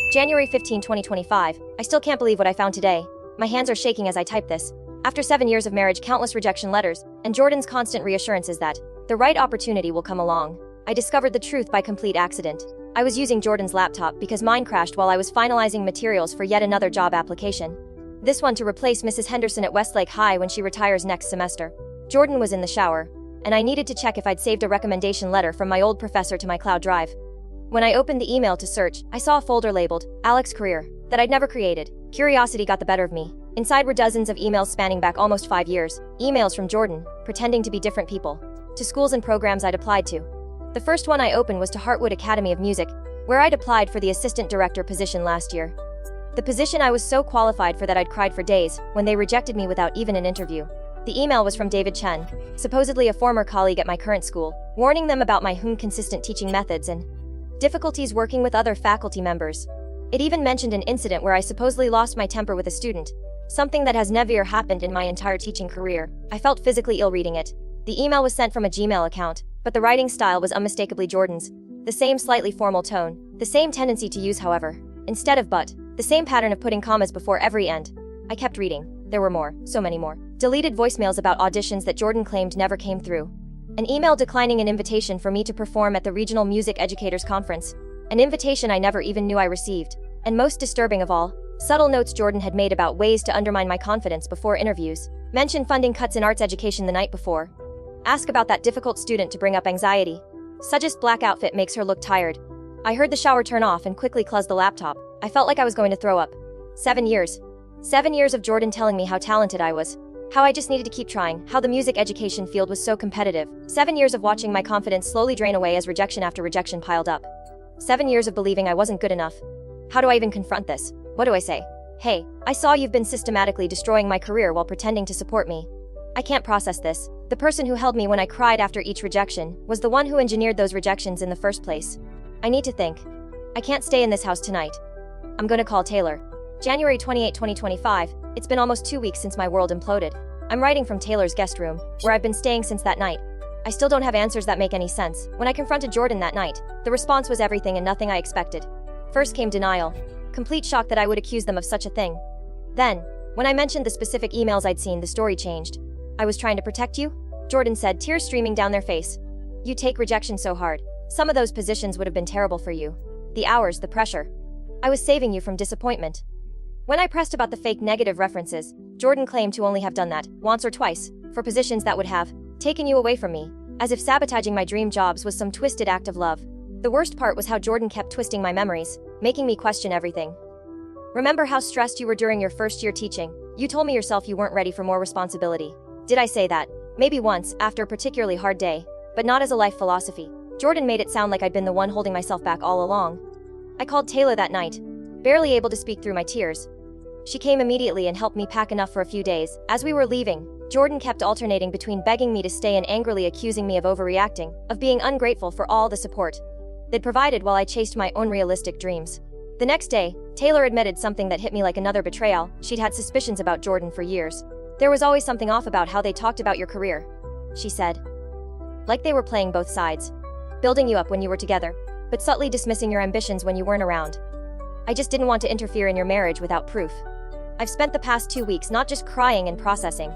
January 15, 2025. I still can't believe what I found today. My hands are shaking as I type this. After 7 years of marriage, countless rejection letters, and Jordan's constant reassurances that the right opportunity will come along, I discovered the truth by complete accident. I was using Jordan's laptop because mine crashed while I was finalizing materials for yet another job application. This one to replace Mrs. Henderson at Westlake High when she retires next semester. Jordan was in the shower, and I needed to check if I'd saved a recommendation letter from my old professor to my cloud drive. When I opened the email to search, I saw a folder labeled Alex Career that I'd never created. Curiosity got the better of me. Inside were dozens of emails spanning back almost 5 years, emails from Jordan, pretending to be different people, to schools and programs I'd applied to. The first one I opened was to Hartwood Academy of Music, where I'd applied for the assistant director position last year. The position I was so qualified for that I'd cried for days when they rejected me without even an interview. The email was from David Chen, supposedly a former colleague at my current school, warning them about my inconsistent teaching methods and difficulties working with other faculty members. It even mentioned an incident where I supposedly lost my temper with a student, something that has never happened in my entire teaching career. I felt physically ill reading it. The email was sent from a Gmail account, but the writing style was unmistakably Jordan's. The same slightly formal tone, the same tendency to use however, instead of but, the same pattern of putting commas before every end. I kept reading. There were more, so many more. Deleted voicemails about auditions that Jordan claimed never came through. An email declining an invitation for me to perform at the Regional Music Educators Conference. An invitation I never even knew I received. And most disturbing of all, subtle notes Jordan had made about ways to undermine my confidence before interviews. Mention funding cuts in arts education the night before. Ask about that difficult student to bring up anxiety. Suggest black outfit makes her look tired. I heard the shower turn off and quickly closed the laptop. I felt like I was going to throw up. 7 years. 7 years of Jordan telling me how talented I was. How I just needed to keep trying, how the music education field was so competitive. 7 years of watching my confidence slowly drain away as rejection after rejection piled up. 7 years of believing I wasn't good enough. How do I even confront this? What do I say? Hey, I saw you've been systematically destroying my career while pretending to support me. I can't process this. The person who held me when I cried after each rejection was the one who engineered those rejections in the first place. I need to think. I can't stay in this house tonight. I'm gonna call Taylor. January 28, 2025. It's been almost 2 weeks since my world imploded. I'm writing from Taylor's guest room, where I've been staying since that night. I still don't have answers that make any sense. When I confronted Jordan that night, the response was everything and nothing I expected. First came denial. Complete shock that I would accuse them of such a thing. Then, when I mentioned the specific emails I'd seen, the story changed. I was trying to protect you? Jordan said, tears streaming down their face. You take rejection so hard. Some of those positions would have been terrible for you. The hours, the pressure. I was saving you from disappointment. When I pressed about the fake negative references, Jordan claimed to only have done that once or twice, for positions that would have taken you away from me, as if sabotaging my dream jobs was some twisted act of love. The worst part was how Jordan kept twisting my memories, making me question everything. Remember how stressed you were during your first year teaching? You told me yourself you weren't ready for more responsibility. Did I say that? Maybe once, after a particularly hard day, but not as a life philosophy. Jordan made it sound like I'd been the one holding myself back all along. I called Taylor that night, barely able to speak through my tears. She came immediately and helped me pack enough for a few days. As we were leaving, Jordan kept alternating between begging me to stay and angrily accusing me of overreacting, of being ungrateful for all the support they'd provided while I chased my own realistic dreams. The next day, Taylor admitted something that hit me like another betrayal. She'd had suspicions about Jordan for years. There was always something off about how they talked about your career, she said. Like they were playing both sides. Building you up when you were together, but subtly dismissing your ambitions when you weren't around. I just didn't want to interfere in your marriage without proof. I've spent the past 2 weeks not just crying and processing.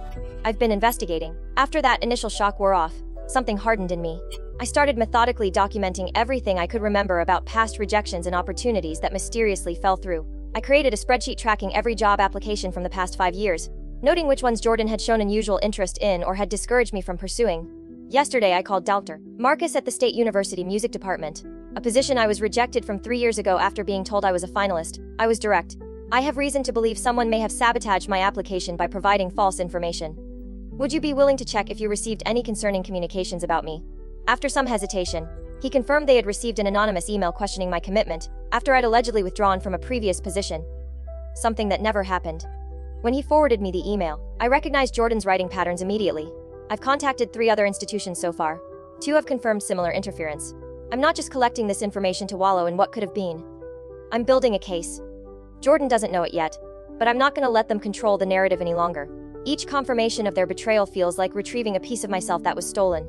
I've been investigating. After that initial shock wore off, something hardened in me. I started methodically documenting everything I could remember about past rejections and opportunities that mysteriously fell through. I created a spreadsheet tracking every job application from the past 5 years, noting which ones Jordan had shown unusual interest in or had discouraged me from pursuing. Yesterday I called Dr. Marcus at the State University Music Department, a position I was rejected from 3 years ago after being told I was a finalist. I was direct. I have reason to believe someone may have sabotaged my application by providing false information. Would you be willing to check if you received any concerning communications about me? After some hesitation, he confirmed they had received an anonymous email questioning my commitment after I'd allegedly withdrawn from a previous position. Something that never happened. When he forwarded me the email, I recognized Jordan's writing patterns immediately. I've contacted 3 other institutions so far. 2 have confirmed similar interference. I'm not just collecting this information to wallow in what could have been. I'm building a case. Jordan doesn't know it yet, but I'm not going to let them control the narrative any longer. Each confirmation of their betrayal feels like retrieving a piece of myself that was stolen.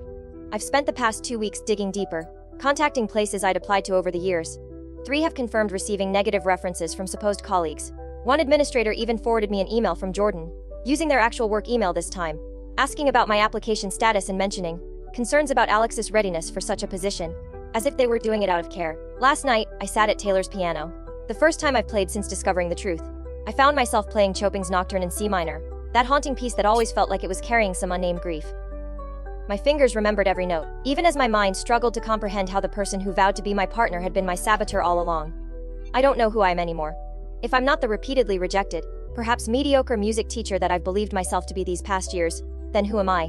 I've spent the past 2 weeks digging deeper, contacting places I'd applied to over the years. 3 have confirmed receiving negative references from supposed colleagues. One administrator even forwarded me an email from Jordan, using their actual work email this time, asking about my application status and mentioning concerns about Alex's readiness for such a position, as if they were doing it out of care. Last night, I sat at Taylor's piano. The first time I've played since discovering the truth. I found myself playing Chopin's Nocturne in C minor, that haunting piece that always felt like it was carrying some unnamed grief. My fingers remembered every note, even as my mind struggled to comprehend how the person who vowed to be my partner had been my saboteur all along. I don't know who I am anymore. If I'm not the repeatedly rejected, perhaps mediocre music teacher that I've believed myself to be these past years, then who am I?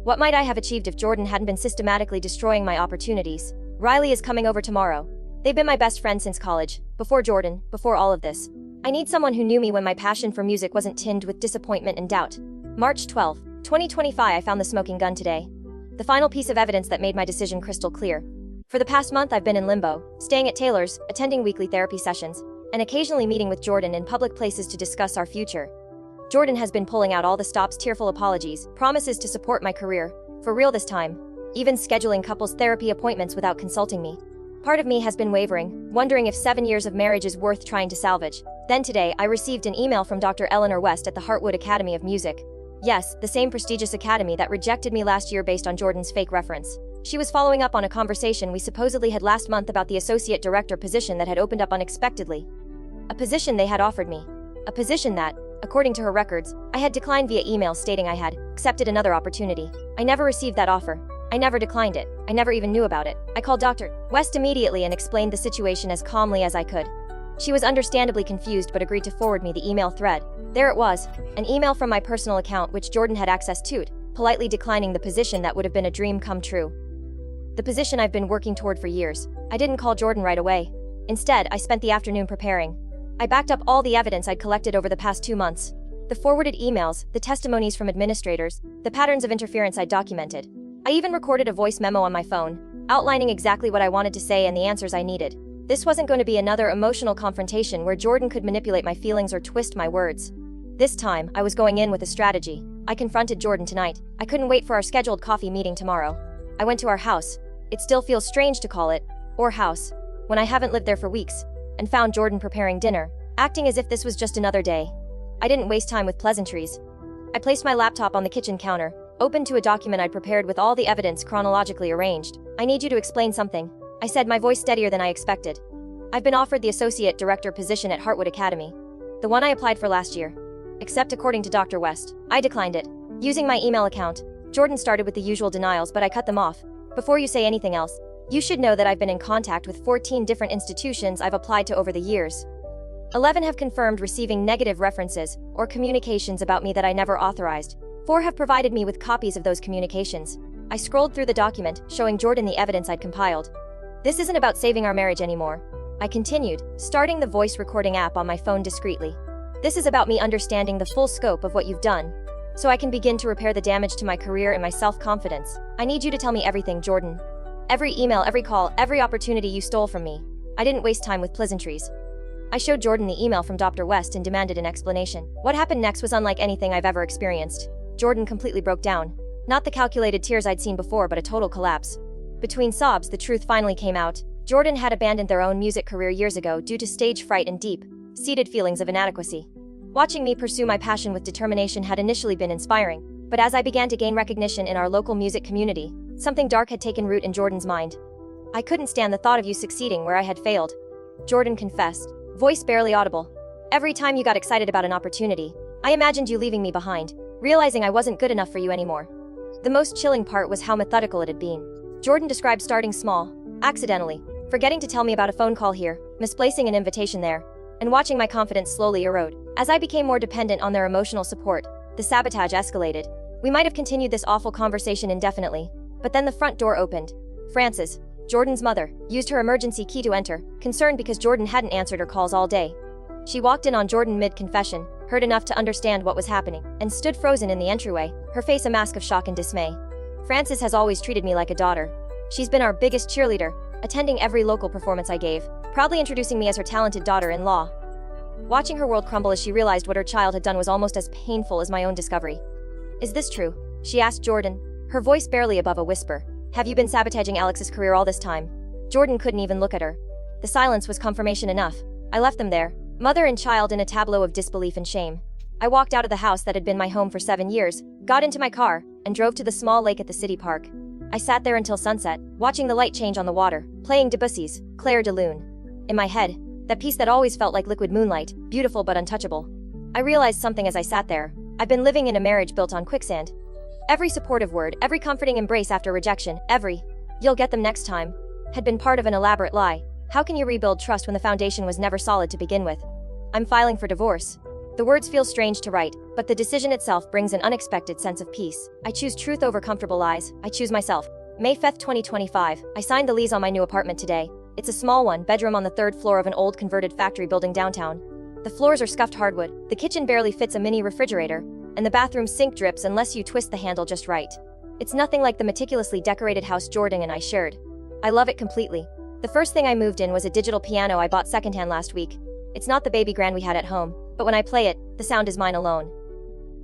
What might I have achieved if Jordan hadn't been systematically destroying my opportunities? Riley is coming over tomorrow. They've been my best friend since college, before Jordan, before all of this. I need someone who knew me when my passion for music wasn't tinged with disappointment and doubt. March 12, 2025. I found the smoking gun today. The final piece of evidence that made my decision crystal clear. For the past month I've been in limbo, staying at Taylor's, attending weekly therapy sessions, and occasionally meeting with Jordan in public places to discuss our future. Jordan has been pulling out all the stops, tearful apologies, promises to support my career, for real this time, even scheduling couples therapy appointments without consulting me. Part of me has been wavering, wondering if 7 years of marriage is worth trying to salvage. Then today, I received an email from Dr. Eleanor West at the Hartwood Academy of Music. Yes, the same prestigious academy that rejected me last year based on Jordan's fake reference. She was following up on a conversation we supposedly had last month about the associate director position that had opened up unexpectedly. A position they had offered me. A position that, according to her records, I had declined via email stating I had accepted another opportunity. I never received that offer. I never declined it. I never even knew about it. I called Dr. West immediately and explained the situation as calmly as I could. She was understandably confused but agreed to forward me the email thread. There it was, an email from my personal account which Jordan had access to, politely declining the position that would have been a dream come true. The position I've been working toward for years. I didn't call Jordan right away. Instead, I spent the afternoon preparing. I backed up all the evidence I'd collected over the past 2 months. The forwarded emails, the testimonies from administrators, the patterns of interference I'd documented. I even recorded a voice memo on my phone, outlining exactly what I wanted to say and the answers I needed. This wasn't going to be another emotional confrontation where Jordan could manipulate my feelings or twist my words. This time, I was going in with a strategy. I confronted Jordan tonight. I couldn't wait for our scheduled coffee meeting tomorrow. I went to our house. It still feels strange to call it, or house, when I haven't lived there for weeks, and found Jordan preparing dinner, acting as if this was just another day. I didn't waste time with pleasantries. I placed my laptop on the kitchen counter, opened to a document I'd prepared with all the evidence chronologically arranged. I need you to explain something, I said, my voice steadier than I expected. I've been offered the associate director position at Hartwood Academy, the one I applied for last year. Except according to Dr. West, I declined it. Using my email account, Jordan started with the usual denials, but I cut them off. Before you say anything else, you should know that I've been in contact with 14 different institutions I've applied to over the years. 11 have confirmed receiving negative references or communications about me that I never authorized. 4 have provided me with copies of those communications. I scrolled through the document, showing Jordan the evidence I'd compiled. This isn't about saving our marriage anymore. I continued, starting the voice recording app on my phone discreetly. This is about me understanding the full scope of what you've done, so I can begin to repair the damage to my career and my self-confidence. I need you to tell me everything, Jordan. Every email, every call, every opportunity you stole from me. I didn't waste time with pleasantries. I showed Jordan the email from Dr. West and demanded an explanation. What happened next was unlike anything I've ever experienced. Jordan completely broke down. Not the calculated tears I'd seen before, but a total collapse. Between sobs, the truth finally came out. Jordan had abandoned their own music career years ago due to stage fright and deep-seated feelings of inadequacy. Watching me pursue my passion with determination had initially been inspiring, but as I began to gain recognition in our local music community, something dark had taken root in Jordan's mind. I couldn't stand the thought of you succeeding where I had failed. Jordan confessed, voice barely audible. Every time you got excited about an opportunity, I imagined you leaving me behind, realizing I wasn't good enough for you anymore. The most chilling part was how methodical it had been. Jordan described starting small, accidentally, forgetting to tell me about a phone call here, misplacing an invitation there, and watching my confidence slowly erode. As I became more dependent on their emotional support, the sabotage escalated. We might have continued this awful conversation indefinitely, but then the front door opened. Frances, Jordan's mother, used her emergency key to enter, concerned because Jordan hadn't answered her calls all day. She walked in on Jordan mid-confession, heard enough to understand what was happening, and stood frozen in the entryway, her face a mask of shock and dismay. Frances has always treated me like a daughter. She's been our biggest cheerleader, attending every local performance I gave, proudly introducing me as her talented daughter-in-law. Watching her world crumble as she realized what her child had done was almost as painful as my own discovery. Is this true? She asked Jordan, her voice barely above a whisper. Have you been sabotaging Alex's career all this time? Jordan couldn't even look at her. The silence was confirmation enough. I left them there, mother and child, in a tableau of disbelief and shame. I walked out of the house that had been my home for 7 years, got into my car, and drove to the small lake at the city park. I sat there until sunset, watching the light change on the water, playing Debussy's Clair de Lune. In my head, that piece that always felt like liquid moonlight, beautiful but untouchable. I realized something as I sat there. I've been living in a marriage built on quicksand. Every supportive word, every comforting embrace after rejection, every "you'll get them next time," had been part of an elaborate lie. How can you rebuild trust when the foundation was never solid to begin with? I'm filing for divorce. The words feel strange to write, but the decision itself brings an unexpected sense of peace. I choose truth over comfortable lies. I choose myself. May 5th, 2025. I signed the lease on my new apartment today. It's a small one-bedroom on the 3rd floor of an old converted factory building downtown. The floors are scuffed hardwood, the kitchen barely fits a mini refrigerator, and the bathroom sink drips unless you twist the handle just right. It's nothing like the meticulously decorated house Jordan and I shared. I love it completely. The first thing I moved in was a digital piano I bought secondhand last week. It's not the baby grand we had at home, but when I play it, the sound is mine alone.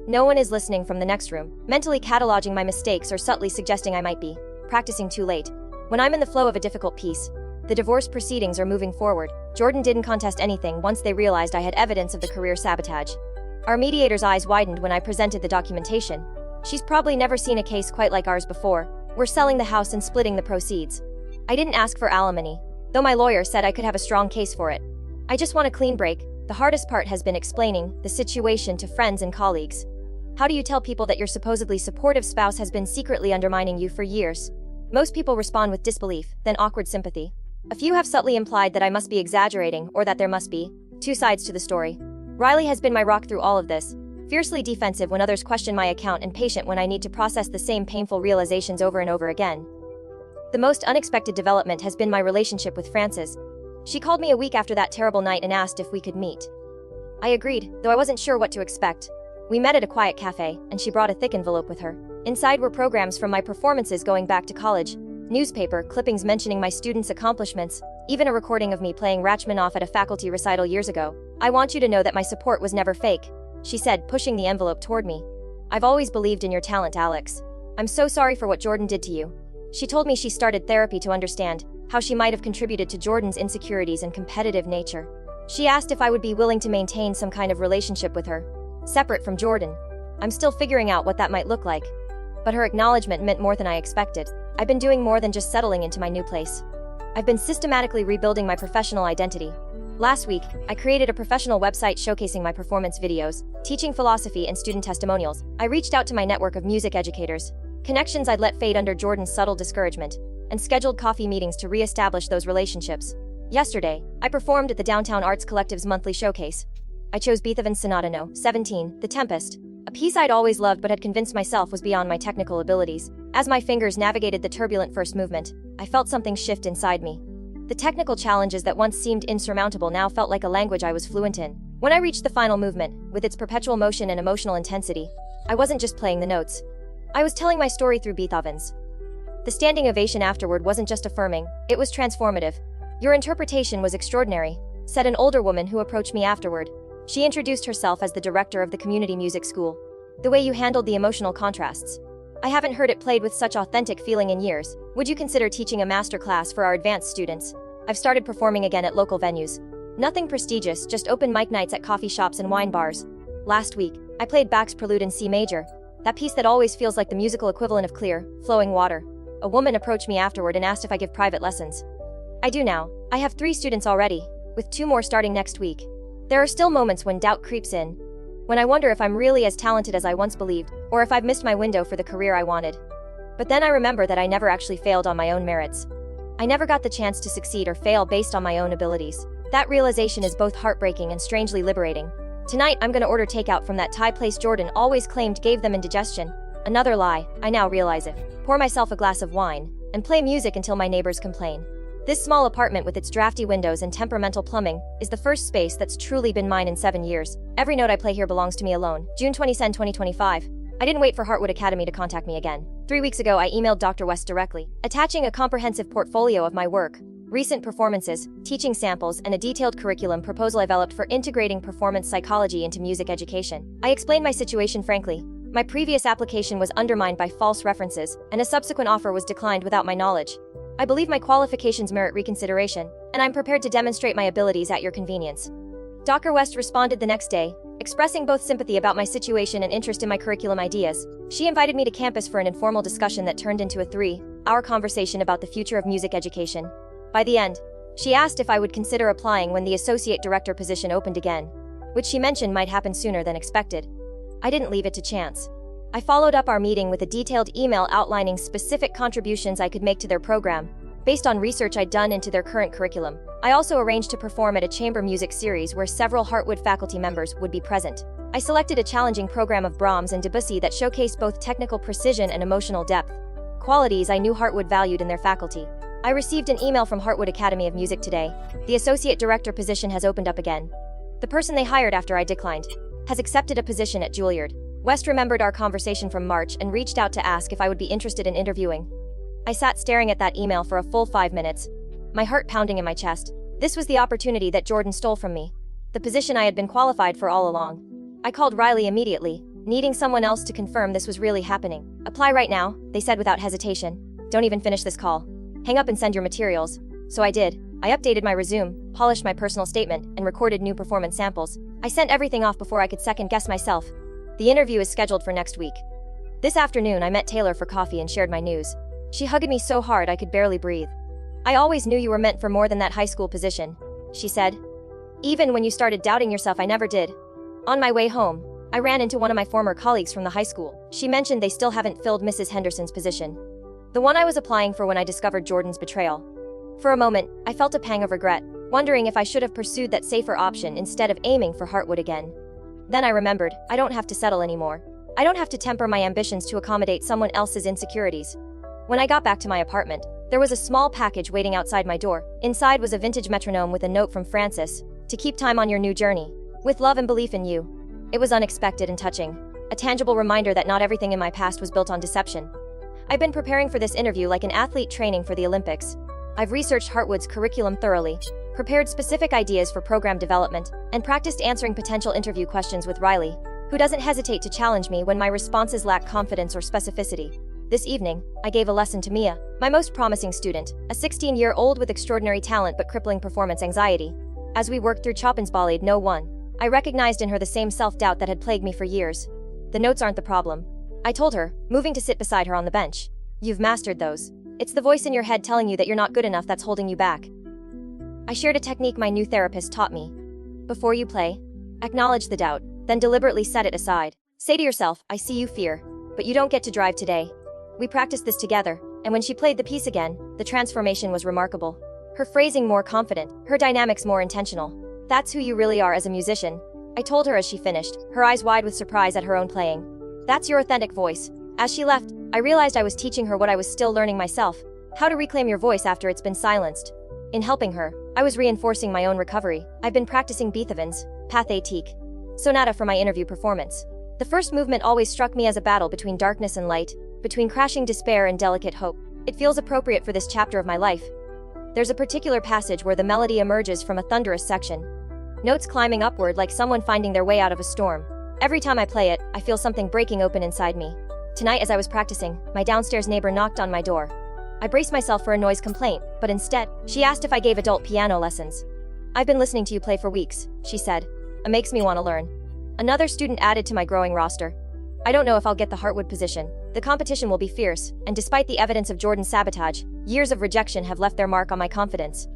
No one is listening from the next room, mentally cataloging my mistakes or subtly suggesting I might be practicing too late. When I'm in the flow of a difficult piece, the divorce proceedings are moving forward. Jordan didn't contest anything once they realized I had evidence of the career sabotage. Our mediator's eyes widened when I presented the documentation. She's probably never seen a case quite like ours before. We're selling the house and splitting the proceeds. I didn't ask for alimony, though my lawyer said I could have a strong case for it. I just want a clean break. The hardest part has been explaining the situation to friends and colleagues. How do you tell people that your supposedly supportive spouse has been secretly undermining you for years? Most people respond with disbelief, then awkward sympathy. A few have subtly implied that I must be exaggerating or that there must be two sides to the story. Riley has been my rock through all of this, fiercely defensive when others question my account and patient when I need to process the same painful realizations over and over again. The most unexpected development has been my relationship with Frances. She called me a week after that terrible night and asked if we could meet. I agreed, though I wasn't sure what to expect. We met at a quiet cafe, and she brought a thick envelope with her. Inside were programs from my performances going back to college, newspaper clippings mentioning my students' accomplishments, even a recording of me playing Rachmaninoff at a faculty recital years ago. "I want you to know that my support was never fake," she said, pushing the envelope toward me. "I've always believed in your talent, Alex. I'm so sorry for what Jordan did to you." She told me she started therapy to understand how she might have contributed to Jordan's insecurities and competitive nature. She asked if I would be willing to maintain some kind of relationship with her, separate from Jordan. I'm still figuring out what that might look like. But her acknowledgement meant more than I expected. I've been doing more than just settling into my new place. I've been systematically rebuilding my professional identity. Last week, I created a professional website showcasing my performance videos, teaching philosophy and student testimonials. I reached out to my network of music educators, connections I'd let fade under Jordan's subtle discouragement, and scheduled coffee meetings to re-establish those relationships. Yesterday, I performed at the Downtown Arts Collective's monthly showcase. I chose Beethoven's Sonata No. 17, The Tempest, a piece I'd always loved but had convinced myself was beyond my technical abilities. As my fingers navigated the turbulent first movement, I felt something shift inside me. The technical challenges that once seemed insurmountable now felt like a language I was fluent in. When I reached the final movement, with its perpetual motion and emotional intensity, I wasn't just playing the notes. I was telling my story through Beethoven's. The standing ovation afterward wasn't just affirming, it was transformative. "Your interpretation was extraordinary," said an older woman who approached me afterward. She introduced herself as the director of the community music school. "The way you handled the emotional contrasts. I haven't heard it played with such authentic feeling in years. Would you consider teaching a master class for our advanced students?" I've started performing again at local venues. Nothing prestigious, just open mic nights at coffee shops and wine bars. Last week, I played Bach's Prelude in C major, that piece that always feels like the musical equivalent of clear, flowing water. A woman approached me afterward and asked if I give private lessons. I do now. I have 3 students already, with 2 more starting next week. There are still moments when doubt creeps in, when I wonder if I'm really as talented as I once believed, or if I've missed my window for the career I wanted. But then I remember that I never actually failed on my own merits. I never got the chance to succeed or fail based on my own abilities. That realization is both heartbreaking and strangely liberating. Tonight, I'm gonna order takeout from that Thai place Jordan always claimed gave them indigestion. Another lie, I now realize it. Pour myself a glass of wine, and play music until my neighbors complain. This small apartment with its drafty windows and temperamental plumbing is the first space that's truly been mine in 7 years. Every note I play here belongs to me alone. June 20, 2025. I didn't wait for Hartwood Academy to contact me again. 3 weeks ago, I emailed Dr. West directly, attaching a comprehensive portfolio of my work, recent performances, teaching samples, and a detailed curriculum proposal I developed for integrating performance psychology into music education. I explained my situation frankly. My previous application was undermined by false references, and a subsequent offer was declined without my knowledge. I believe my qualifications merit reconsideration, and I'm prepared to demonstrate my abilities at your convenience. Dr. West responded the next day, expressing both sympathy about my situation and interest in my curriculum ideas. She invited me to campus for an informal discussion that turned into a 3-hour conversation about the future of music education. By the end, she asked if I would consider applying when the associate director position opened again, which she mentioned might happen sooner than expected. I didn't leave it to chance. I followed up our meeting with a detailed email outlining specific contributions I could make to their program, based on research I'd done into their current curriculum. I also arranged to perform at a chamber music series where several Hartwood faculty members would be present. I selected a challenging program of Brahms and Debussy that showcased both technical precision and emotional depth, qualities I knew Hartwood valued in their faculty. I received an email from Hartwood Academy of Music today. The associate director position has opened up again. The person they hired after I declined has accepted a position at Juilliard. West remembered our conversation from March and reached out to ask if I would be interested in interviewing. I sat staring at that email for a full 5 minutes, my heart pounding in my chest. This was the opportunity that Jordan stole from me, the position I had been qualified for all along. I called Riley immediately, needing someone else to confirm this was really happening. Apply right now, they said without hesitation. Don't even finish this call. Hang up and send your materials. So I did. I updated my resume, polished my personal statement, and recorded new performance samples. I sent everything off before I could second-guess myself. The interview is scheduled for next week. This afternoon, I met Taylor for coffee and shared my news. She hugged me so hard I could barely breathe. I always knew you were meant for more than that high school position, she said. Even when you started doubting yourself, I never did. On my way home, I ran into one of my former colleagues from the high school. She mentioned they still haven't filled Mrs. Henderson's position, the one I was applying for when I discovered Jordan's betrayal. For a moment, I felt a pang of regret, wondering if I should have pursued that safer option instead of aiming for Hartwood again. Then I remembered, I don't have to settle anymore. I don't have to temper my ambitions to accommodate someone else's insecurities. When I got back to my apartment, there was a small package waiting outside my door. Inside was a vintage metronome with a note from Francis, to keep time on your new journey. With love and belief in you. It was unexpected and touching, a tangible reminder that not everything in my past was built on deception. I've been preparing for this interview like an athlete training for the Olympics. I've researched Hartwood's curriculum thoroughly, prepared specific ideas for program development, and practiced answering potential interview questions with Riley, who doesn't hesitate to challenge me when my responses lack confidence or specificity. This evening, I gave a lesson to Mia, my most promising student, a 16-year-old with extraordinary talent but crippling performance anxiety. As we worked through Chopin's Ballade No. 1, I recognized in her the same self-doubt that had plagued me for years. The notes aren't the problem, I told her, moving to sit beside her on the bench. You've mastered those. It's the voice in your head telling you that you're not good enough that's holding you back. I shared a technique my new therapist taught me. Before you play, acknowledge the doubt, then deliberately set it aside. Say to yourself, I see you fear, but you don't get to drive today. We practiced this together, and when she played the piece again, the transformation was remarkable. Her phrasing more confident, her dynamics more intentional. That's who you really are as a musician, I told her as she finished, her eyes wide with surprise at her own playing. That's your authentic voice. As she left, I realized I was teaching her what I was still learning myself, how to reclaim your voice after it's been silenced. In helping her, I was reinforcing my own recovery. I've been practicing Beethoven's Pathétique sonata for my interview performance. The first movement always struck me as a battle between darkness and light, between crashing despair and delicate hope. It feels appropriate for this chapter of my life. There's a particular passage where the melody emerges from a thunderous section, notes climbing upward like someone finding their way out of a storm. Every time I play it, I feel something breaking open inside me. Tonight as I was practicing, my downstairs neighbor knocked on my door. I braced myself for a noise complaint, but instead, she asked if I gave adult piano lessons. I've been listening to you play for weeks, she said. It makes me want to learn. Another student added to my growing roster. I don't know if I'll get the Hartwood position. The competition will be fierce, and despite the evidence of Jordan's sabotage, years of rejection have left their mark on my confidence.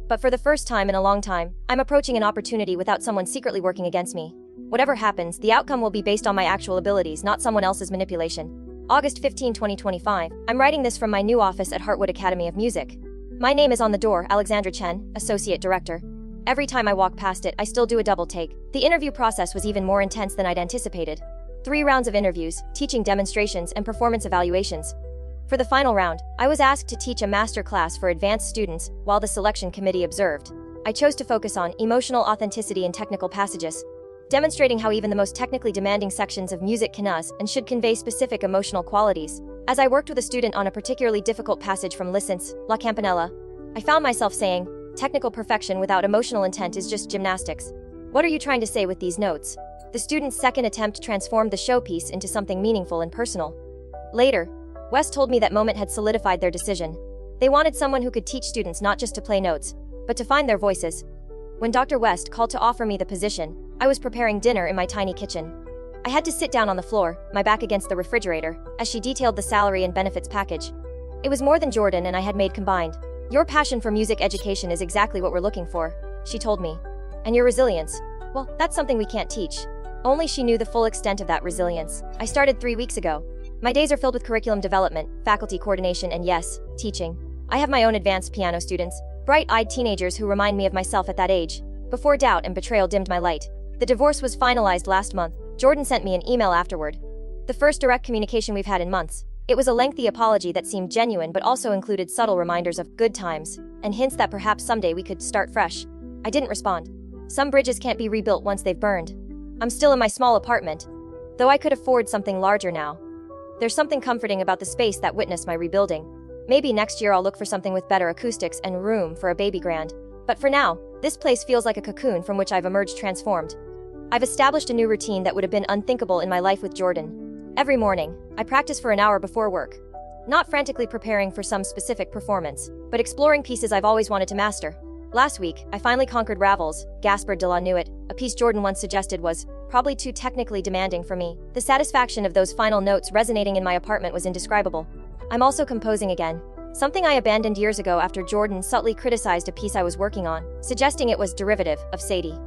But for the first time in a long time, I'm approaching an opportunity without someone secretly working against me. Whatever happens, the outcome will be based on my actual abilities, not someone else's manipulation. August 15, 2025. I'm writing this from my new office at Hartwood Academy of Music. My name is on the door, Alexandra Chen, Associate Director. Every time I walk past it, I still do a double take. The interview process was even more intense than I'd anticipated. 3 rounds of interviews, teaching demonstrations, and performance evaluations. For the final round, I was asked to teach a master class for advanced students, while the selection committee observed. I chose to focus on emotional authenticity in technical passages, demonstrating how even the most technically demanding sections of music can and should convey specific emotional qualities. As I worked with a student on a particularly difficult passage from Liszt's La Campanella, I found myself saying, technical perfection without emotional intent is just gymnastics. What are you trying to say with these notes? The student's second attempt transformed the showpiece into something meaningful and personal. Later, West told me that moment had solidified their decision. They wanted someone who could teach students not just to play notes, but to find their voices. When Dr. West called to offer me the position, I was preparing dinner in my tiny kitchen. I had to sit down on the floor, my back against the refrigerator, as she detailed the salary and benefits package. It was more than Jordan and I had made combined. Your passion for music education is exactly what we're looking for, she told me. And your resilience, well, that's something we can't teach. Only she knew the full extent of that resilience. I started 3 weeks ago. My days are filled with curriculum development, faculty coordination, and yes, teaching. I have my own advanced piano students, bright-eyed teenagers who remind me of myself at that age. Before doubt and betrayal dimmed my light. The divorce was finalized last month. Jordan sent me an email afterward. The first direct communication we've had in months. It was a lengthy apology that seemed genuine but also included subtle reminders of good times, and hints that perhaps someday we could start fresh. I didn't respond. Some bridges can't be rebuilt once they've burned. I'm still in my small apartment, though I could afford something larger now. There's something comforting about the space that witnessed my rebuilding. Maybe next year I'll look for something with better acoustics and room for a baby grand. But for now, this place feels like a cocoon from which I've emerged transformed. I've established a new routine that would have been unthinkable in my life with Jordan. Every morning, I practice for an hour before work. Not frantically preparing for some specific performance, but exploring pieces I've always wanted to master. Last week, I finally conquered Ravel's Gaspard de la Nuit, a piece Jordan once suggested was probably too technically demanding for me. The satisfaction of those final notes resonating in my apartment was indescribable. I'm also composing again, something I abandoned years ago after Jordan subtly criticized a piece I was working on, suggesting it was derivative of Sadie.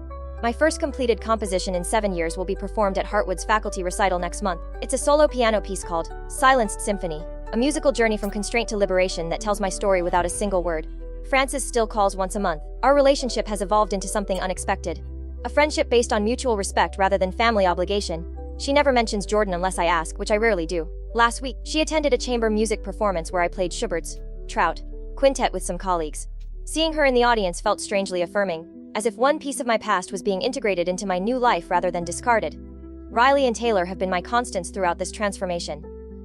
My first completed composition in 7 years will be performed at Hartwood's faculty recital next month. It's a solo piano piece called Silenced Symphony, a musical journey from constraint to liberation that tells my story without a single word. Frances still calls once a month. Our relationship has evolved into something unexpected. A friendship based on mutual respect rather than family obligation. She never mentions Jordan unless I ask, which I rarely do. Last week, she attended a chamber music performance where I played Schubert's Trout Quintet with some colleagues. Seeing her in the audience felt strangely affirming, as if one piece of my past was being integrated into my new life rather than discarded. Riley and Taylor have been my constants throughout this transformation.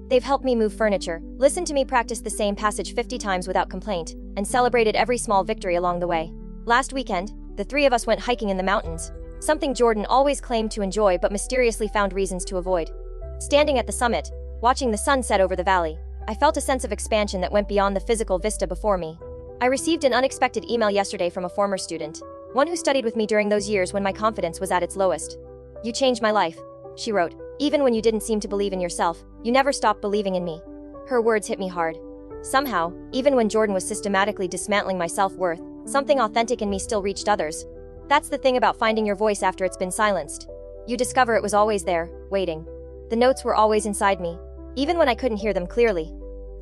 They've helped me move furniture, listened to me practice the same passage 50 times without complaint, and celebrated every small victory along the way. Last weekend, the three of us went hiking in the mountains, something Jordan always claimed to enjoy but mysteriously found reasons to avoid. Standing at the summit, watching the sun set over the valley, I felt a sense of expansion that went beyond the physical vista before me. I received an unexpected email yesterday from a former student, one who studied with me during those years when my confidence was at its lowest. "You changed my life," she wrote. "Even when you didn't seem to believe in yourself, you never stopped believing in me." Her words hit me hard. Somehow, even when Jordan was systematically dismantling my self-worth, something authentic in me still reached others. That's the thing about finding your voice after it's been silenced. You discover it was always there, waiting. The notes were always inside me, even when I couldn't hear them clearly.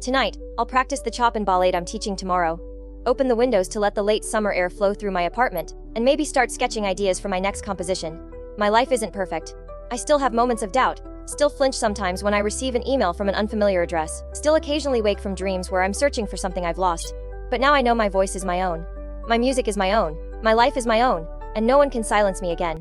Tonight, I'll practice the Chopin ballet I'm teaching tomorrow. Open the windows to let the late summer air flow through my apartment, and maybe start sketching ideas for my next composition. My life isn't perfect. I still have moments of doubt, still flinch sometimes when I receive an email from an unfamiliar address, still occasionally wake from dreams where I'm searching for something I've lost. But now I know my voice is my own. My music is my own. My life is my own, and no one can silence me again.